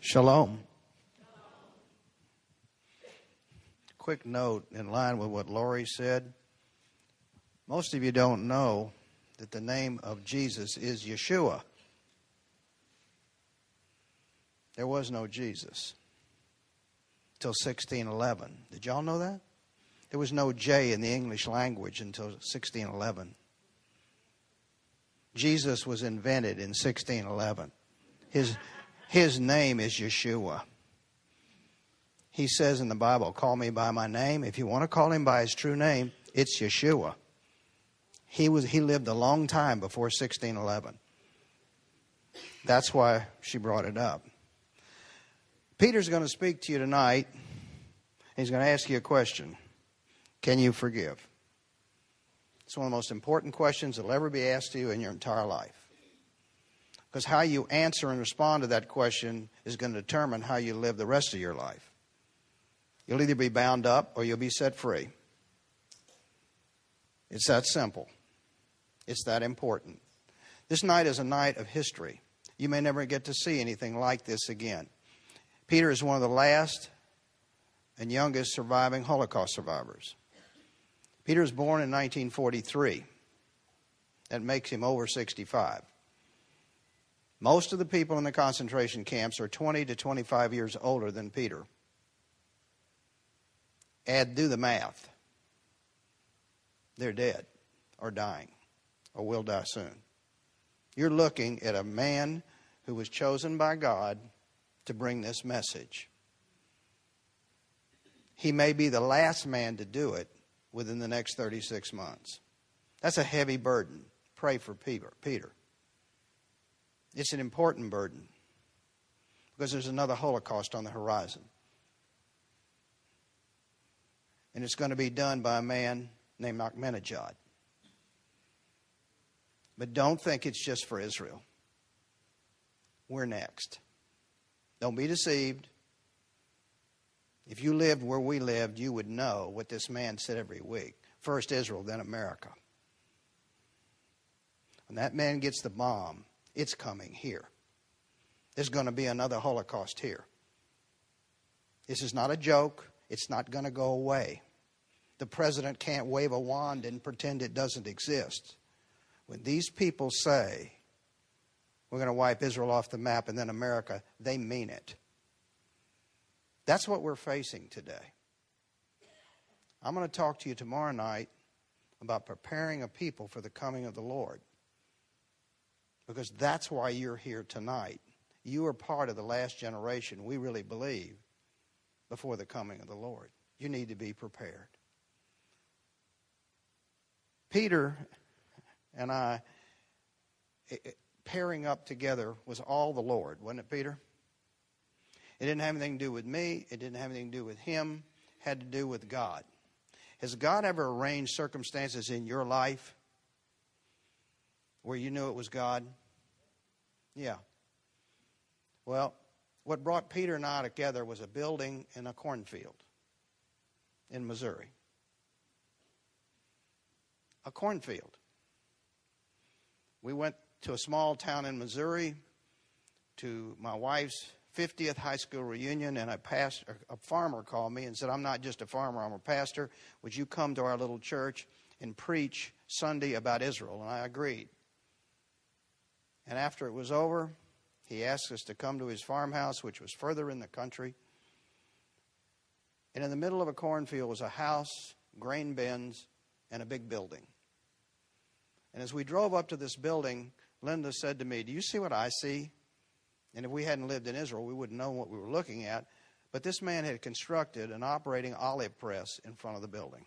Shalom. Quick note in line with what Lori said. Most of you don't know that the name of Jesus is Yeshua. There was no Jesus till 1611. Did y'all know that? There was no J in the English language until 1611. Jesus was invented in 1611. His name is Yeshua. He says in the Bible, call me by my name. If you want to call him by his true name, it's Yeshua. He lived a long time before 1611. That's why she brought it up. Peter's going to speak to you tonight. He's going to ask you a question. Can you forgive? It's one of the most important questions that will ever be asked to you in your entire life. Because how you answer and respond to that question is going to determine how you live the rest of your life. You'll either be bound up or you'll be set free. It's that simple. It's that important. This night is a night of history. You may never get to see anything like this again. Peter is one of the last and youngest surviving Holocaust survivors. Peter was born in 1943. That makes him over 65. Most of the people in the concentration camps are 20 to 25 years older than Peter. Do the math. They're dead or dying or will die soon. You're looking at a man who was chosen by God to bring this message. He may be the last man to do it within the next 36 months. That's a heavy burden. Pray for Peter. It's an important burden because there's another Holocaust on the horizon. And it's going to be done by a man named Ahmadinejad. But don't think it's just for Israel. We're next. Don't be deceived. If you lived where we lived, you would know what this man said every week. First Israel, then America. When that man gets the bomb, it's coming here. There's going to be another Holocaust here. This is not a joke. It's not going to go away. The president can't wave a wand and pretend it doesn't exist. When these people say, we're going to wipe Israel off the map and then America, they mean it. That's what we're facing today. I'm going to talk to you tomorrow night about preparing a people for the coming of the Lord. Because that's why you're here tonight. You are part of the last generation, we really believe, before the coming of the Lord. You need to be prepared. Peter and I, pairing up together was all the Lord, wasn't it, Peter? It didn't have anything to do with me. It didn't have anything to do with him. It had to do with God. Has God ever arranged circumstances in your life where you knew it was God? Yeah. Well, what brought Peter and I together was a building in a cornfield in Missouri. A cornfield. We went to a small town in Missouri to my wife's 50th high school reunion, and a farmer called me and said, I'm not just a farmer, I'm a pastor. Would you come to our little church and preach Sunday about Israel? And I agreed. And after it was over, he asked us to come to his farmhouse, which was further in the country. And in the middle of a cornfield was a house, grain bins, and a big building. And as we drove up to this building, Linda said to me, do you see what I see? And if we hadn't lived in Israel, we wouldn't know what we were looking at. But this man had constructed an operating olive press in front of the building.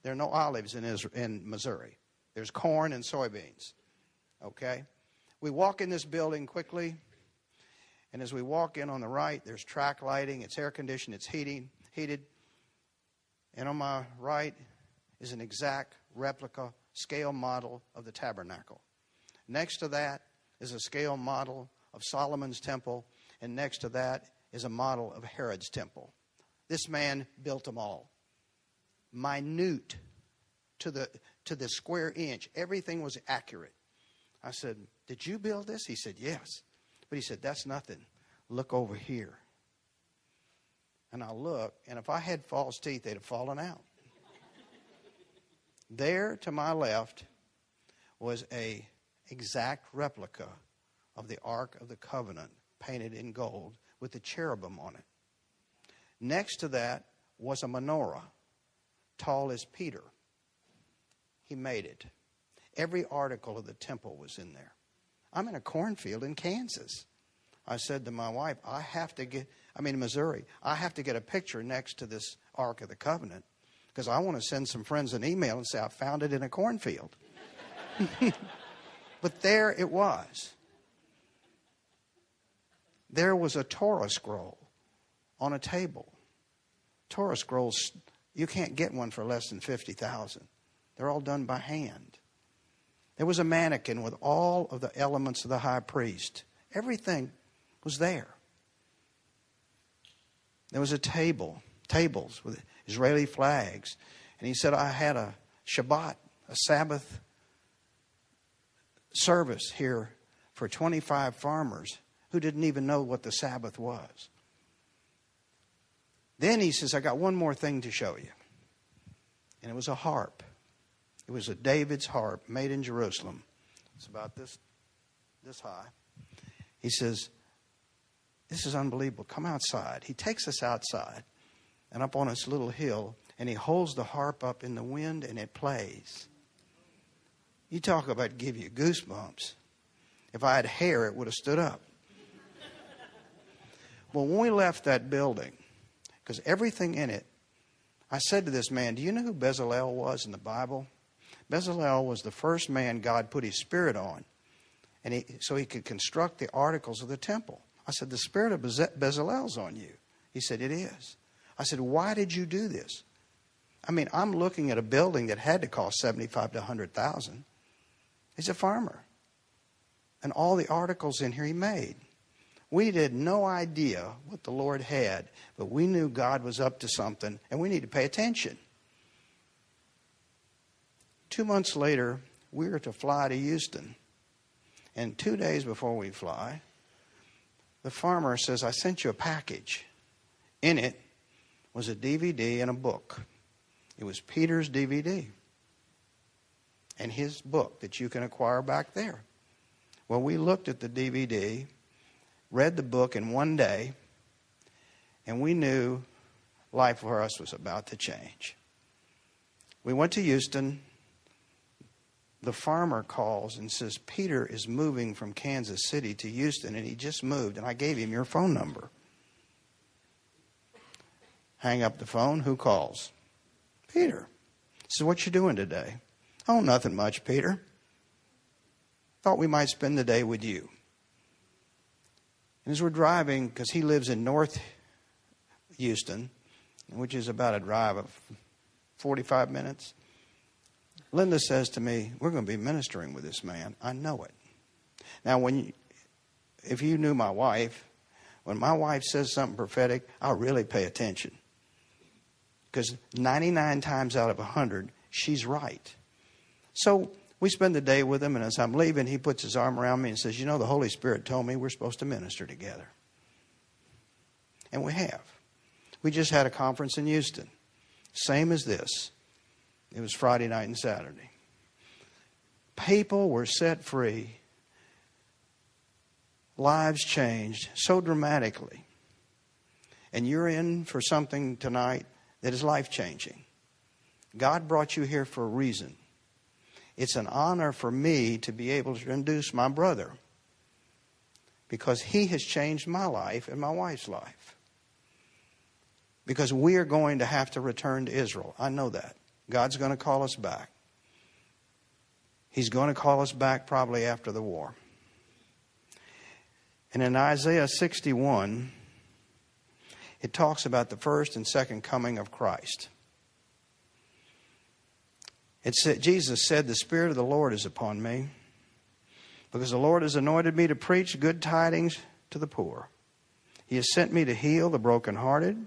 There are no olives in Missouri. There's corn and soybeans. Okay? We walk in this building quickly, and as we walk in on the right, there's track lighting. It's air conditioned. It's heated. And on my right is an exact replica scale model of the tabernacle. Next to that is a scale model of Solomon's temple, and next to that is a model of Herod's temple. This man built them all. Minute to the square inch. Everything was accurate. I said, did you build this? He said, yes. But he said, that's nothing. look over here. And I look, and if I had false teeth, they'd have fallen out. There to my left was a exact replica of the Ark of the Covenant, painted in gold with the cherubim on it. Next to that was a menorah, tall as Peter. He made it. Every article of the temple was in there. I'm in a cornfield in Kansas. I said to my wife, Missouri, I have to get a picture next to this Ark of the Covenant because I want to send some friends an email and say I found it in a cornfield. But there it was. There was a Torah scroll on a table. Torah scrolls, you can't get one for less than $50,000. They're all done by hand. There was a mannequin with all of the elements of the high priest. Everything was there. There was a tables with Israeli flags. And he said, I had a Shabbat, a Sabbath service here for 25 farmers who didn't even know what the Sabbath was. Then he says, I got one more thing to show you. And it was a harp. It was a David's harp made in Jerusalem. It's about this high. He says, this is unbelievable. Come outside. He takes us outside and up on this little hill, and he holds the harp up in the wind, and it plays. You talk about give you goosebumps. If I had hair, it would have stood up. Well, when we left that building, because everything in it, I said to this man, do you know who Bezalel was in the Bible? Bezalel was the first man God put his spirit on, and so he could construct the articles of the temple. I said, the spirit of Bezalel's on you. He said, it is. I said, why did you do this? I'm looking at a building that had to cost $75,000 to $100,000. He's a farmer. And all the articles in here he made. We had no idea what the Lord had, but we knew God was up to something, and we need to pay attention. 2 months later, we were to fly to Houston. And 2 days before we fly, the farmer says, I sent you a package. In it was a DVD and a book. It was Peter's DVD and his book that you can acquire back there. Well, we looked at the DVD, read the book in one day, and we knew life for us was about to change. We went to Houston. The farmer calls and says, Peter is moving from Kansas City to Houston, and he just moved, and I gave him your phone number. Hang up the phone. Who calls? Peter. He says, what you doing today? Oh, nothing much, Peter. Thought we might spend the day with you. And as we're driving, because he lives in North Houston, which is about a drive of 45 minutes, Linda says to me, we're going to be ministering with this man. I know it. Now, if you knew my wife, when my wife says something prophetic, I'll really pay attention. Because 99 times out of 100, she's right. So we spend the day with him, and as I'm leaving, he puts his arm around me and says, the Holy Spirit told me we're supposed to minister together. And we have. We just had a conference in Houston. Same as this. It was Friday night and Saturday. People were set free. Lives changed so dramatically. And you're in for something tonight that is life-changing. God brought you here for a reason. It's an honor for me to be able to introduce my brother because he has changed my life and my wife's life. Because we are going to have to return to Israel. I know that. God's going to call us back. He's going to call us back probably after the war. And in Isaiah 61, it talks about the first and second coming of Christ. Jesus said, the Spirit of the Lord is upon me, because the Lord has anointed me to preach good tidings to the poor. He has sent me to heal the brokenhearted,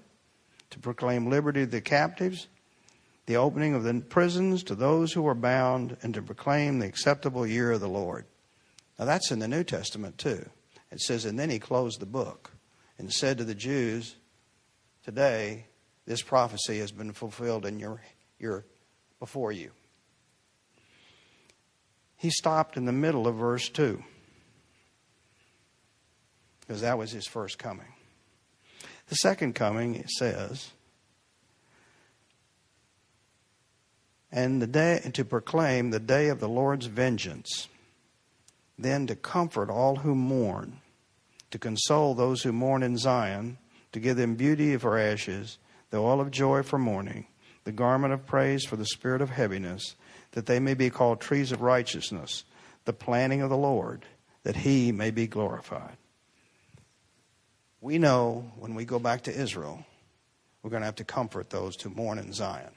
to proclaim liberty to the captives, the opening of the prisons to those who are bound, and to proclaim the acceptable year of the Lord. Now that's in the New Testament too. It says, and then he closed the book. and said to the Jews, today this prophecy has been fulfilled in your before you. He stopped in the middle of verse 2 because that was his first coming. The second coming, it says, and to proclaim the day of the Lord's vengeance, then to comfort all who mourn, to console those who mourn in Zion, to give them beauty for ashes, the oil of joy for mourning, the garment of praise for the spirit of heaviness, that they may be called trees of righteousness, the planting of the Lord, that he may be glorified. We know when we go back to Israel, we're going to have to comfort those who mourn in Zion.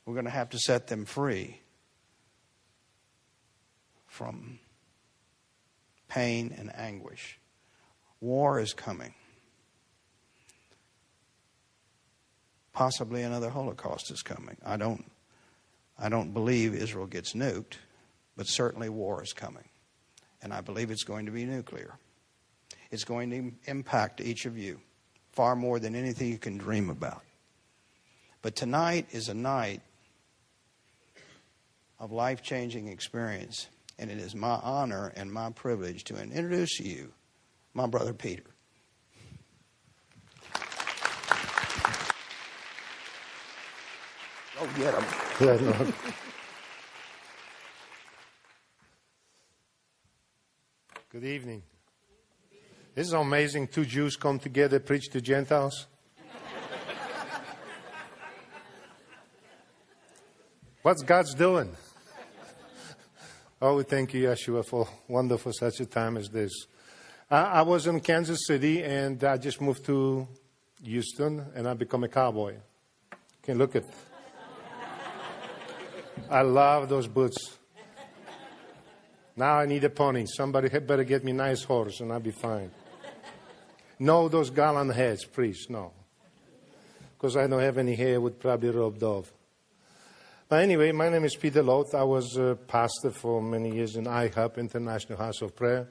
We're going to have to set them free from pain and anguish. War is coming. Possibly another Holocaust is coming. I don't believe Israel gets nuked, but certainly war is coming. And I believe it's going to be nuclear. It's going to impact each of you far more than anything you can dream about. But tonight is a night of life-changing experience, and it is my honor and my privilege to introduce to you my brother Peter. Oh, get him. Yeah, no. Good evening. This is amazing. Two Jews come together, preach to Gentiles. What's God's doing? Oh, we thank you, Yeshua, for wonderful such a time as this. I was in Kansas City, and I just moved to Houston, and I become a cowboy. Can look at. I love those boots. Now I need a pony. Somebody had better get me a nice horse, and I'll be fine. No, those gallon heads, please, no. Because I don't have any hair, would probably rubbed off. But anyway, my name is Peter Loth. I was a pastor for many years in IHOP, International House of Prayer.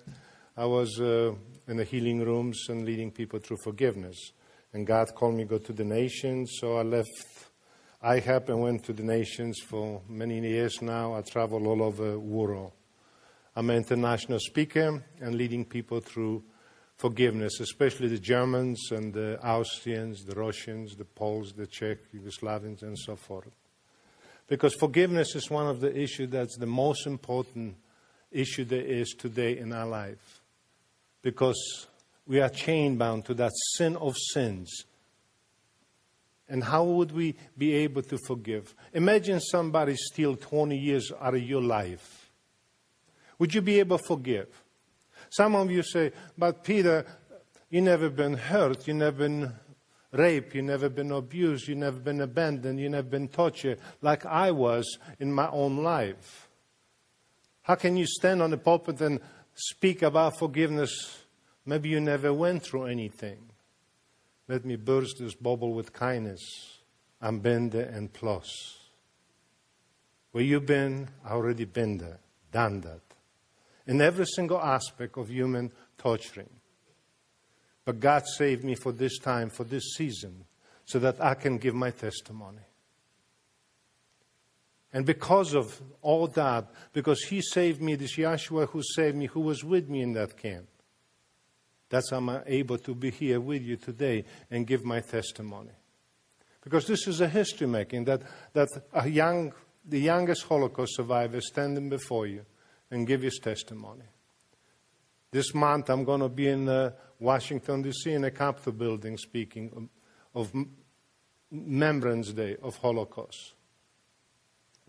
I was in the healing rooms and leading people through forgiveness. And God called me to go to the nations, so I left IHOP and went to the nations for many years now. I travel all over the world. I'm an international speaker and leading people through forgiveness, especially the Germans and the Austrians, the Russians, the Poles, the Czech, Yugoslavians, and so forth. Because forgiveness is one of the issues that's the most important issue there is today in our life. Because we are chain-bound to that sin of sins. And how would we be able to forgive? Imagine somebody steal 20 years out of your life. Would you be able to forgive? Some of you say, but Peter, you never been hurt, you never been raped, you never been abused, you never been abandoned, you never been tortured like I was in my own life. How can you stand on the pulpit and speak about forgiveness? Maybe you never went through anything. Let me burst this bubble with kindness. I'm been there and plus. Where you've been, I already been there, done that. In every single aspect of human torturing. But God saved me for this time, for this season, so that I can give my testimony. And because of all that, because He saved me, this Yeshua who saved me, who was with me in that camp, that's how I'm able to be here with you today and give my testimony. Because this is a history making, that the youngest Holocaust survivor standing before you and give his testimony. This month I'm going to be in Washington, D.C. in a Capitol building speaking of Remembrance Day of Holocaust.